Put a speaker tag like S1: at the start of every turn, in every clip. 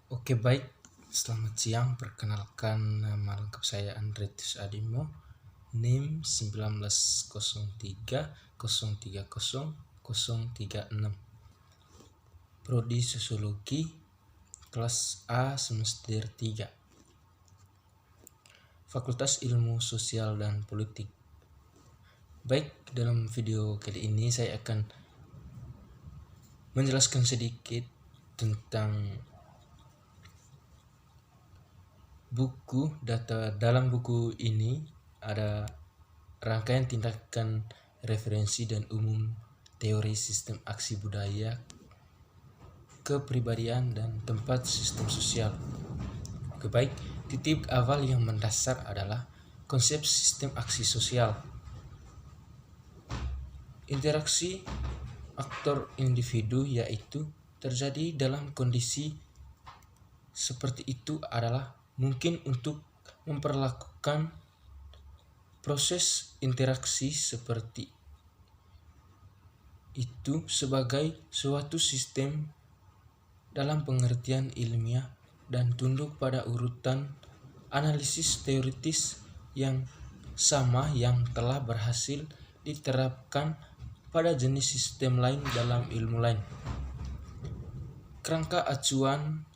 S1: Oke baik, selamat siang. Perkenalkan nama lengkap saya Andretus Adimo, NIM 1903030036, Prodi Sosiologi, kelas A semester 3, Fakultas Ilmu Sosial dan Politik. Baik, dalam video kali ini saya akan menjelaskan sedikit tentang buku data. Dalam buku ini ada rangkaian tindakan, referensi dan umum teori sistem aksi budaya, kepribadian dan tempat sistem sosial. Oke baik, titik awal yang mendasar adalah konsep sistem aksi sosial. Interaksi aktor individu yaitu terjadi dalam kondisi seperti itu adalah mungkin untuk memperlakukan proses interaksi seperti itu sebagai suatu sistem dalam pengertian ilmiah dan tunduk pada urutan analisis teoritis yang sama yang telah berhasil diterapkan pada jenis sistem lain dalam ilmu lain. Kerangka acuan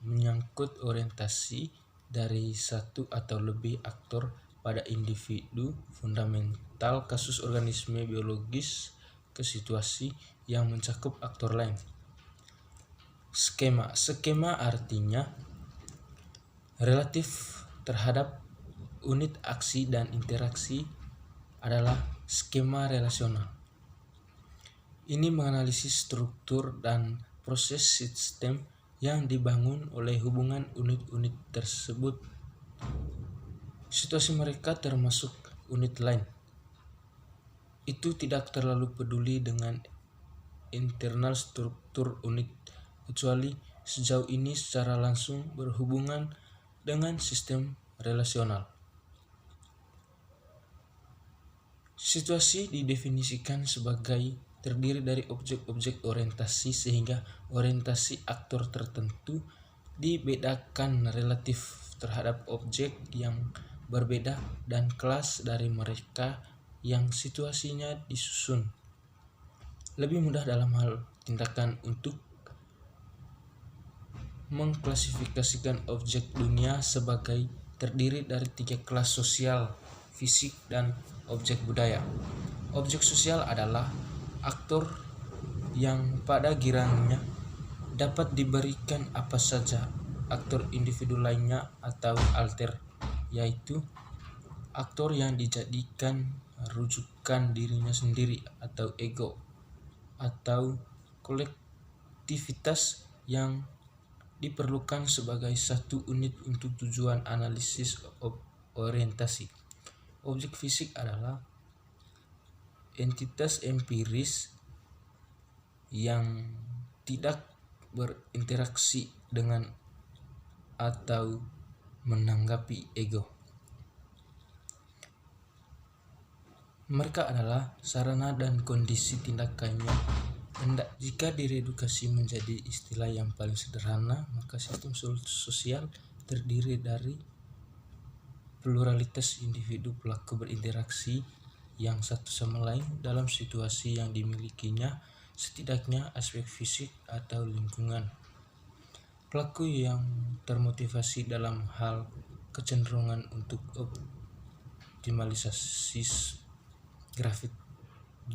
S1: menyangkut orientasi dari satu atau lebih aktor pada individu fundamental kasus organisme biologis ke situasi yang mencakup aktor lain. Skema artinya relatif terhadap unit aksi dan interaksi adalah skema relasional. Ini menganalisis struktur dan proses sistem yang dibangun oleh hubungan unit-unit tersebut. Situasi mereka termasuk unit lain itu tidak terlalu peduli dengan internal struktur unit, kecuali sejauh ini secara langsung berhubungan dengan sistem relasional. Situasi didefinisikan sebagai terdiri dari objek-objek orientasi, sehingga orientasi aktor tertentu dibedakan relatif terhadap objek yang berbeda dan kelas dari mereka yang situasinya disusun. Lebih mudah dalam hal tindakan untuk mengklasifikasikan objek dunia sebagai terdiri dari 3 kelas sosial, fisik, dan objek budaya. Objek sosial adalah aktor yang pada girangnya dapat diberikan apa saja aktor individu lainnya atau alter, yaitu aktor yang dijadikan rujukan dirinya sendiri atau ego, atau kolektivitas yang diperlukan sebagai satu unit untuk tujuan analisis orientasi. Objek fisik adalah entitas empiris yang tidak berinteraksi dengan atau menanggapi ego. Mereka adalah sarana dan kondisi tindakannya. Jika diredukasi menjadi istilah yang paling sederhana, maka sistem sosial terdiri dari pluralitas individu pelaku berinteraksi yang satu sama lain dalam situasi yang dimilikinya, setidaknya aspek fisik atau lingkungan. Pelaku yang termotivasi dalam hal kecenderungan untuk optimalisasi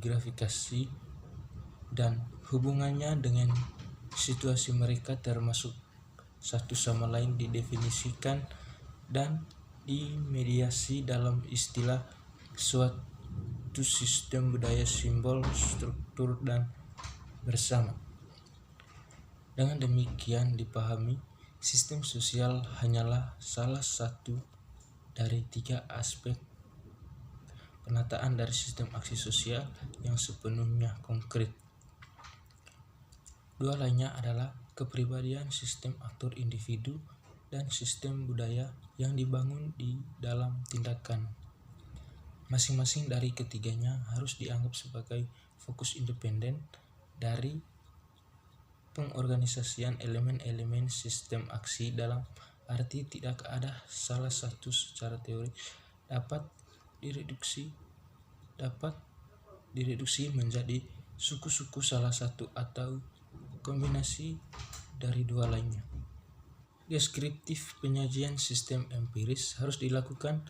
S1: grafikasi dan hubungannya dengan situasi mereka termasuk satu sama lain didefinisikan dan dimediasi dalam istilah suatu sistem budaya, simbol, struktur, dan bersama. Dengan demikian dipahami, sistem sosial hanyalah salah satu dari 3 aspek penataan dari sistem aksi sosial yang sepenuhnya konkret. 2 lainnya adalah kepribadian sistem aktor individu dan sistem budaya yang dibangun di dalam tindakan. Masing-masing dari ketiganya harus dianggap sebagai fokus independen dari pengorganisasian elemen-elemen sistem aksi dalam arti tidak ada salah satu secara teori dapat direduksi menjadi suku-suku salah satu atau kombinasi dari dua lainnya. Deskriptif penyajian sistem empiris harus dilakukan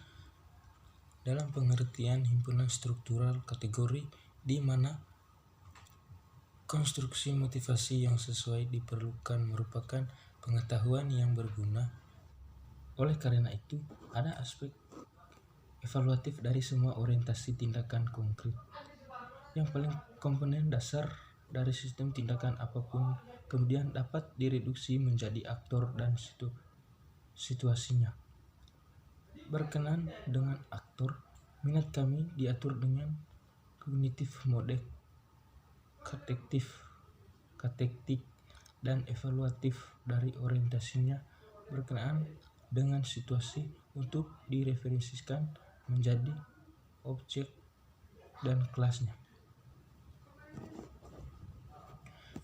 S1: dalam pengertian himpunan struktural kategori di mana konstruksi motivasi yang sesuai diperlukan merupakan pengetahuan yang berguna. Oleh karena itu, ada aspek evaluatif dari semua orientasi tindakan konkret. Yang paling komponen dasar dari sistem tindakan apapun kemudian dapat direduksi menjadi aktor dan situasinya. Berkenan dengan aktor, minat kami diatur dengan kognitif mode, katektik, dan evaluatif dari orientasinya berkenaan dengan situasi untuk direferensikan menjadi objek dan kelasnya.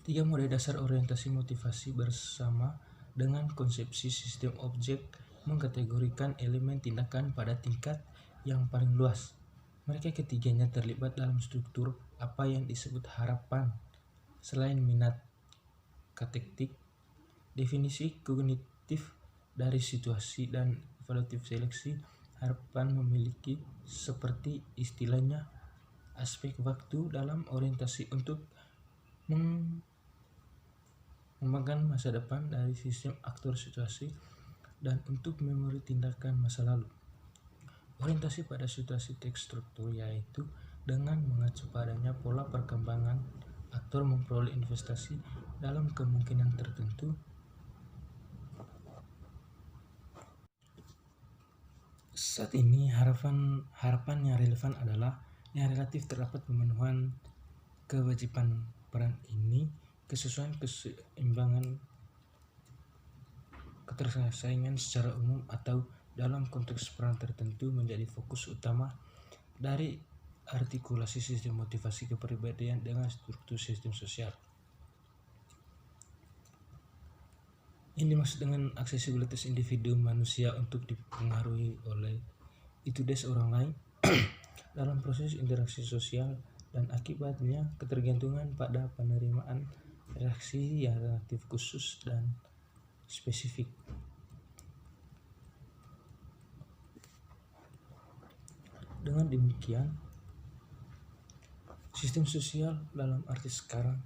S1: 3 mode dasar orientasi motivasi bersama dengan konsepsi sistem objek mengkategorikan elemen tindakan pada tingkat yang paling luas. Mereka ketiganya terlibat dalam struktur apa yang disebut harapan. Selain minat katektik, definisi kognitif dari situasi dan evaluatif seleksi, harapan memiliki seperti istilahnya aspek waktu dalam orientasi untuk mengembangkan masa depan dari sistem aktor situasi dan untuk memori tindakan masa lalu. Orientasi pada situasi teks struktur yaitu dengan mengacu padanya pola perkembangan aktor memperoleh investasi dalam kemungkinan tertentu. Saat ini harapan yang relevan adalah yang relatif terdapat pemenuhan kewajiban peran ini, kesesuaian keseimbangan ketersaingan secara umum atau dalam konteks peran tertentu menjadi fokus utama dari artikulasi sistem motivasi kepribadian dengan struktur sistem sosial. Ini dimaksud dengan aksesibilitas individu manusia untuk dipengaruhi oleh itudes orang lain dalam proses interaksi sosial dan akibatnya ketergantungan pada penerimaan reaksi yang relatif khusus dan spesifik. Dengan demikian, sistem sosial dalam arti sekarang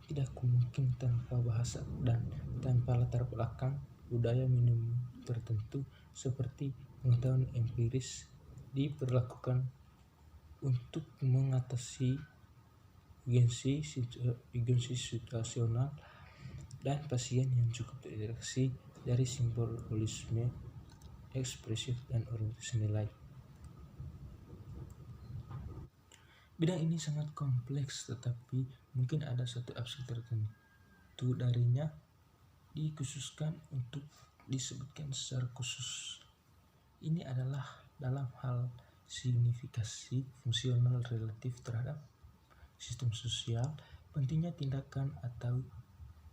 S1: tidak mungkin tanpa bahasa dan tanpa latar belakang budaya minimum tertentu seperti pengetahuan empiris diperlakukan untuk mengatasi urgensi situasional dan pasien yang cukup terdeteksi dari simbolisme ekspresif dan orientasi nilai. Bidang ini sangat kompleks, tetapi mungkin ada satu aspek tertentu darinya dikhususkan untuk disebutkan secara khusus. Ini adalah dalam hal signifikasi fungsional relatif terhadap sistem sosial, pentingnya tindakan atau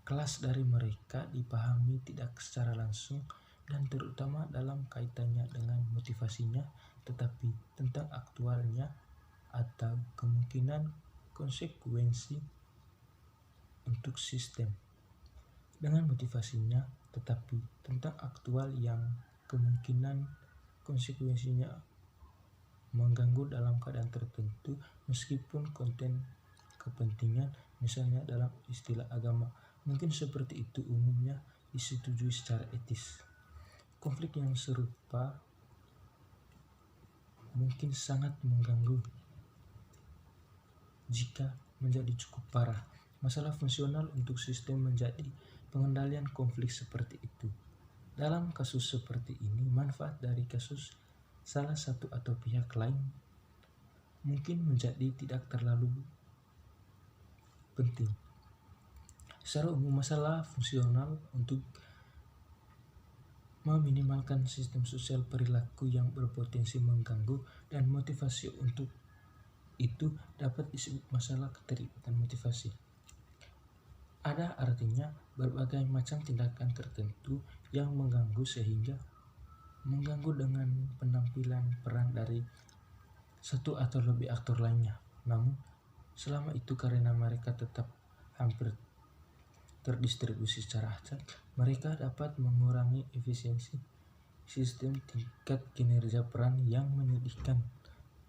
S1: kelas dari mereka dipahami tidak secara langsung dan terutama dalam kaitannya dengan motivasinya, tetapi tentang aktualnya atau kemungkinan konsekuensi untuk sistem. Dengan motivasinya, tetapi tentang aktual yang kemungkinan konsekuensinya mengganggu dalam keadaan tertentu meskipun konten kepentingan, misalnya dalam istilah agama, mungkin seperti itu umumnya disetujui secara etis. Konflik yang serupa mungkin sangat mengganggu jika menjadi cukup parah. Masalah fungsional untuk sistem menjadi pengendalian konflik seperti itu. Dalam kasus seperti ini, manfaat dari kasus salah satu atau pihak lain mungkin menjadi tidak terlalu penting. Secara umum, masalah fungsional untuk meminimalkan sistem sosial perilaku yang berpotensi mengganggu dan motivasi untuk itu dapat disebut masalah keterlibatan motivasi. Ada artinya berbagai macam tindakan tertentu yang mengganggu sehingga mengganggu dengan penampilan peran dari satu atau lebih aktor lainnya. Namun, selama itu karena mereka tetap hampir terdistribusi secara acak, mereka dapat mengurangi efisiensi sistem tingkat kinerja peran yang menyedihkan,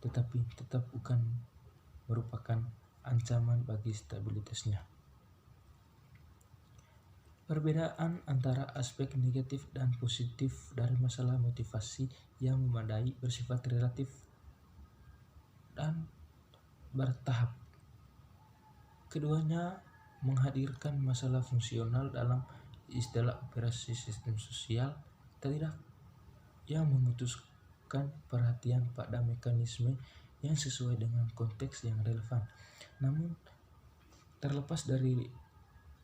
S1: tetapi tetap bukan merupakan ancaman bagi stabilitasnya. Perbedaan antara aspek negatif dan positif dari masalah motivasi yang memadai bersifat relatif dan bertahap. Keduanya menghadirkan masalah fungsional dalam istilah operasi sistem sosial, tidak yang memutuskan perhatian pada mekanisme yang sesuai dengan konteks yang relevan. Namun, terlepas dari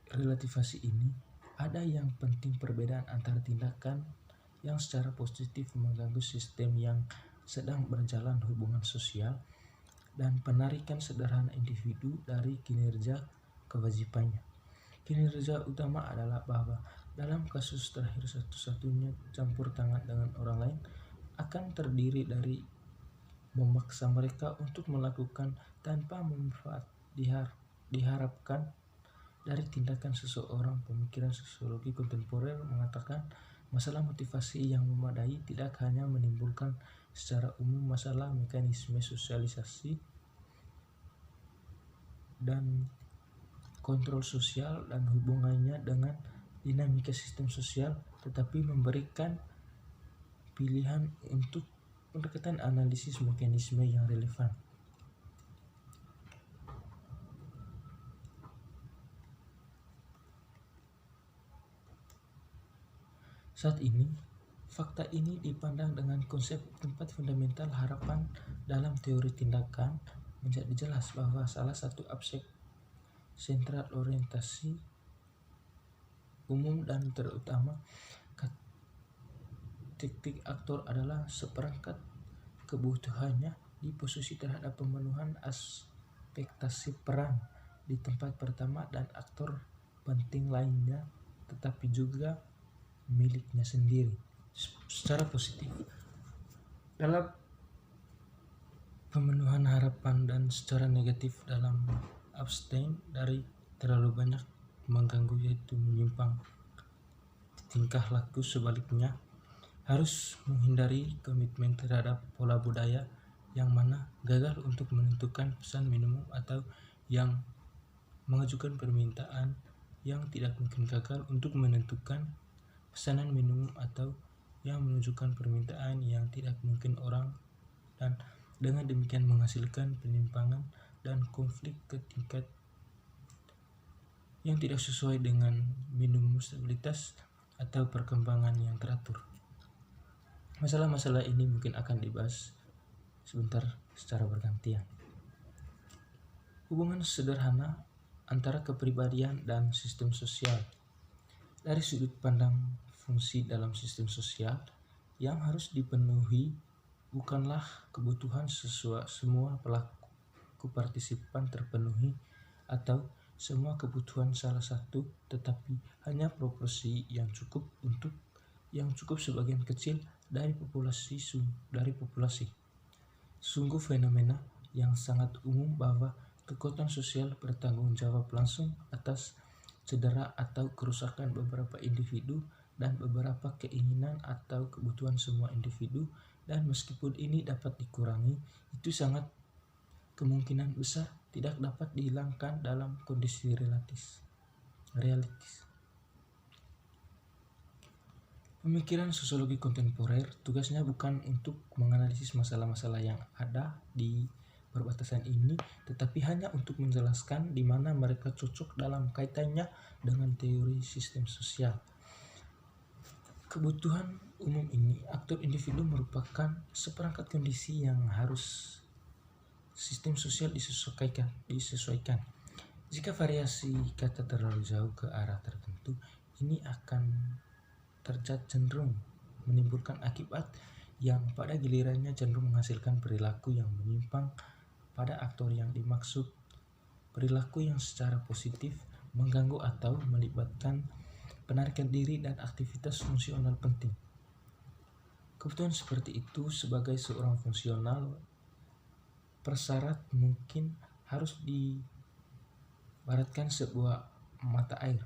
S1: relativasi ini, ada yang penting perbedaan antara tindakan yang secara positif mengganggu sistem yang sedang berjalan hubungan sosial dan penarikan sederhana individu dari kinerja kewajibannya. Kinerja utama adalah bahwa dalam kasus terakhir satu-satunya campur tangan dengan orang lain akan terdiri dari memaksa mereka untuk melakukan tanpa manfaat diharapkan dari tindakan seseorang. Pemikiran sosiologi kontemporer mengatakan masalah motivasi yang memadai tidak hanya menimbulkan secara umum masalah mekanisme sosialisasi dan kontrol sosial dan hubungannya dengan dinamika sistem sosial, tetapi memberikan pilihan untuk pendekatan analisis mekanisme yang relevan. Saat ini, fakta ini dipandang dengan konsep tempat fundamental harapan dalam teori tindakan menjadi jelas bahwa salah satu aspek sentral orientasi umum dan terutama taktik aktor adalah seperangkat kebutuhannya di posisi terhadap pemenuhan ekspektasi peran di tempat pertama dan aktor penting lainnya, tetapi juga miliknya sendiri secara positif dalam pemenuhan harapan dan secara negatif dalam abstain dari terlalu banyak mengganggu, yaitu menyimpang tingkah laku. Sebaliknya, harus menghindari komitmen terhadap pola budaya yang mana gagal untuk menentukan pesan minimum atau yang mengajukan permintaan yang tidak mungkin gagal untuk menentukan pesanan minimum atau yang menunjukkan permintaan yang tidak mungkin orang, dan dengan demikian menghasilkan penyimpangan dan konflik ke tingkat yang tidak sesuai dengan minimum stabilitas atau perkembangan yang teratur. Masalah-masalah ini mungkin akan dibahas sebentar secara bergantian. Hubungan sederhana antara kepribadian dan sistem sosial. Dari sudut pandang fungsi dalam sistem sosial, yang harus dipenuhi bukanlah kebutuhan semua pelaku partisipan terpenuhi atau semua kebutuhan salah satu, tetapi hanya proporsi yang cukup sebagian kecil dari populasi. Sungguh fenomena yang sangat umum bahwa kekuatan sosial bertanggung jawab langsung atas cedera atau kerusakan beberapa individu dan beberapa keinginan atau kebutuhan semua individu, dan meskipun ini dapat dikurangi, itu sangat kemungkinan besar tidak dapat dihilangkan dalam kondisi realistis. Pemikiran sosiologi kontemporer tugasnya bukan untuk menganalisis masalah-masalah yang ada di perbatasan ini, tetapi hanya untuk menjelaskan di mana mereka cocok dalam kaitannya dengan teori sistem sosial. Kebutuhan umum ini, aktor individu merupakan seperangkat kondisi yang harus sistem sosial disesuaikan. Jika variasi kata terlalu jauh ke arah tertentu, ini akan cenderung menimbulkan akibat yang pada gilirannya cenderung menghasilkan perilaku yang menyimpang pada aktor yang dimaksud. Perilaku yang secara positif mengganggu atau melibatkan penarikan diri dan aktivitas fungsional penting. Kebutuhan seperti itu sebagai seorang fungsional persyarat mungkin harus dibaratkan sebuah mata air